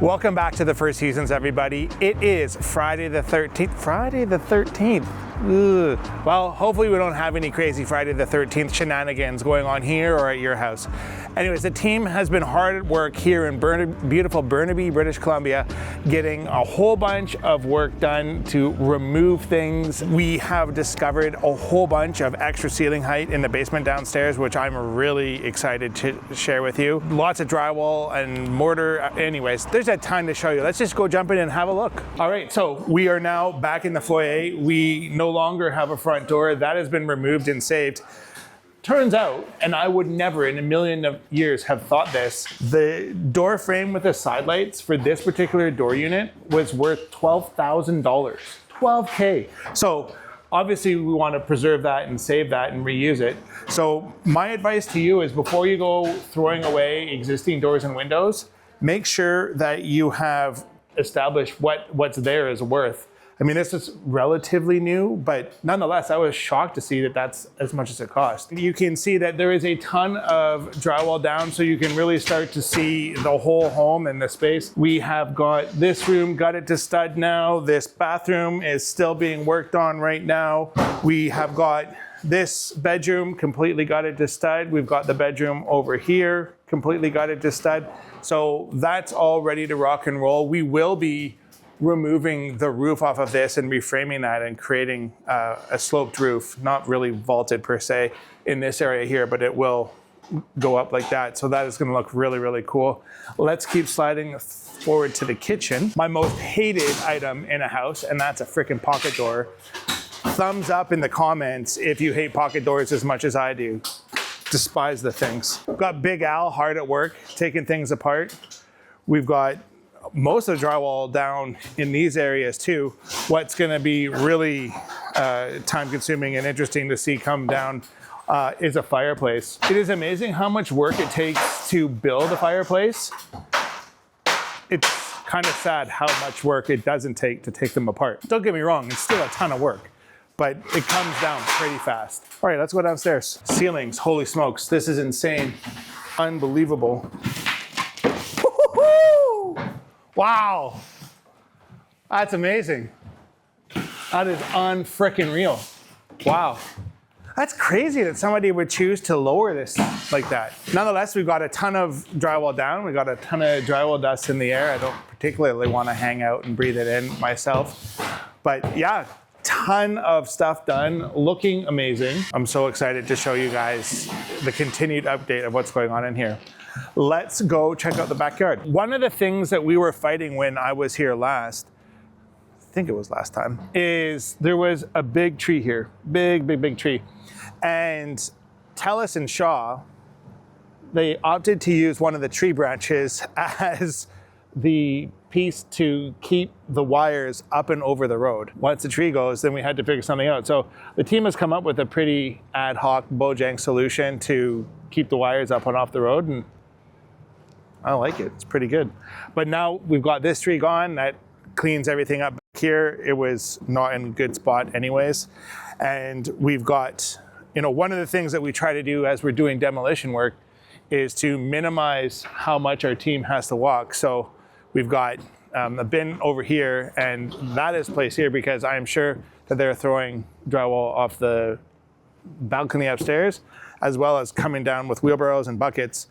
Welcome back to the First Seasons, everybody. It is Friday the 13th. Friday the 13th. Ugh. Well, hopefully we don't have any crazy Friday the 13th shenanigans going on here or at your house. Anyways, the team has been hard at work here in beautiful Burnaby, British Columbia, getting a whole bunch of work done to remove things. We have discovered a whole bunch of extra ceiling height in the basement downstairs, which I'm really excited to share with you. Lots of drywall and mortar. Anyways, there's a ton to show you. Let's just go jump in and have a look. All right, so we are now back in the foyer. We no longer have a front door. That has been removed and saved. Turns out, and I would never in a million of years have thought this, the door frame with the side lights for this particular door unit was worth $12,000. $12K. So obviously we want to preserve that and save that and reuse it. So my advice to you is before you go throwing away existing doors and windows, make sure that you have established what's there is worth. I mean, this is relatively new, but nonetheless, I was shocked to see that that's as much as it cost. You can see that there is a ton of drywall down, so you can really start to see the whole home and the space. We have got this room gutted to stud now. This bathroom is still being worked on right now. We have got this bedroom completely gutted to stud. We've got the bedroom over here completely gutted to stud. So that's all ready to rock and roll. We will be removing the roof off of this and reframing that and creating a sloped roof, not really vaulted per se in this area here, but it will go up like that. So that is going to look really, really cool. Let's keep sliding forward to the kitchen. My most hated item in a house, and that's a freaking pocket door. Thumbs up in the comments if you hate pocket doors as much as I do. Despise the things. We've got Big Al hard at work, taking things apart. We've got most of the drywall down in these areas too. What's going to be really time consuming and interesting to see come down is a fireplace. It is amazing how much work it takes to build a fireplace. It's kind of sad how much work it doesn't take to take them apart. Don't get me wrong, it's still a ton of work, but it comes down pretty fast. All right, let's go downstairs. Ceilings, holy smokes, this is insane. Unbelievable. Wow, that's amazing. That is unfrickin' real. Wow. That's crazy that somebody would choose to lower this like that. Nonetheless, we've got a ton of drywall down. We've got a ton of drywall dust in the air. I don't particularly want to hang out and breathe it in myself. But yeah, ton of stuff done, looking amazing. I'm so excited to show you guys the continued update of what's going on in here. Let's go check out the backyard. One of the things that we were fighting when I was here last, I think it was last time, is there was a big tree here. Big tree. And Telus and Shaw, they opted to use one of the tree branches as the piece to keep the wires up and over the road. Once the tree goes, then we had to figure something out. So the team has come up with a pretty ad hoc Bojang solution to keep the wires up and off the road, and I like it. It's pretty good. But now we've got this tree gone. That cleans everything up back here. It was not in a good spot anyways. And we've got, one of the things that we try to do as we're doing demolition work is to minimize how much our team has to walk. So we've got a bin over here, and that is placed here because I'm sure that they're throwing drywall off the balcony upstairs, as well as coming down with wheelbarrows and buckets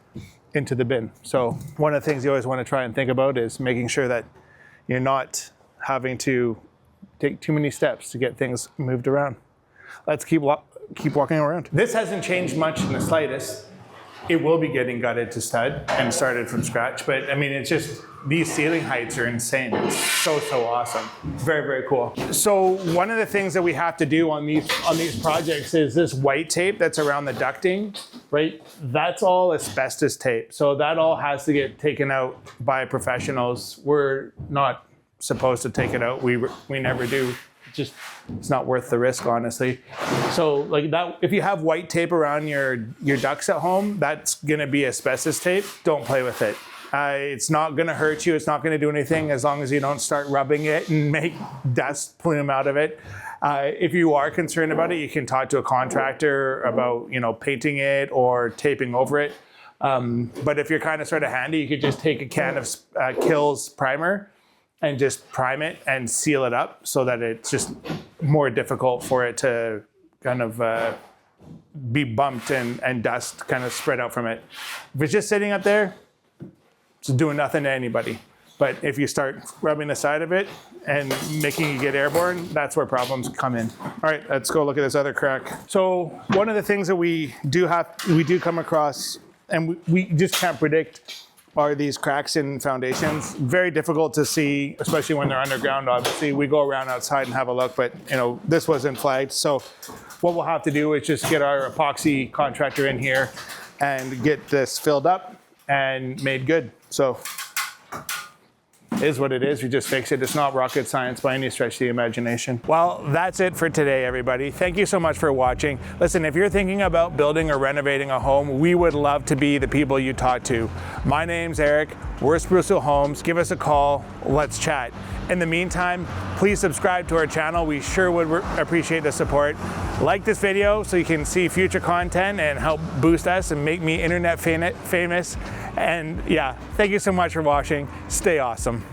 into the bin. So one of the things you always want to try and think about is making sure that you're not having to take too many steps to get things moved around. Let's keep walking around. This hasn't changed much in the slightest. It will be getting gutted to stud and started from scratch, but I mean, it's just, these ceiling heights are insane. It's so awesome. Very cool. So one of the things that we have to do on these projects is this white tape that's around the ducting, right? That's all asbestos tape. So that all has to get taken out by professionals. We're not supposed to take it out. We never do. It's not worth the risk, honestly. So like that, if you have white tape around your ducts at home, that's gonna be asbestos tape. Don't play with it. It's not gonna hurt you. It's not gonna do anything as long as you don't start rubbing it and make dust plume out of it. If you are concerned about it, you can talk to a contractor about painting it or taping over it. But if you're kind of sort of handy, you could just take a can of Kills primer and just prime it and seal it up so that it's just more difficult for it to kind of be bumped and dust kind of spread out from it. If it's just sitting up there, it's doing nothing to anybody. But if you start rubbing the side of it and making it get airborne, that's where problems come in. All right, let's go look at this other crack. So one of the things that we do come across, and we just can't predict, are these cracks in foundations. Very difficult to see, especially when they're underground. Obviously, we go around outside and have a look, but this wasn't flagged. So what we'll have to do is just get our epoxy contractor in here and get this filled up and made good. So it is what it is. We just fix it. It's not rocket science by any stretch of the imagination. Well, that's it for today, everybody. Thank you so much for watching. Listen, if you're thinking about building or renovating a home, we would love to be the people you talk to. My name's Eric. We're Sprucehill Homes. Give us a call. Let's chat. In the meantime, please subscribe to our channel. We sure would appreciate the support. Like this video so you can see future content and help boost us and make me internet famous. And yeah, thank you so much for watching. Stay awesome.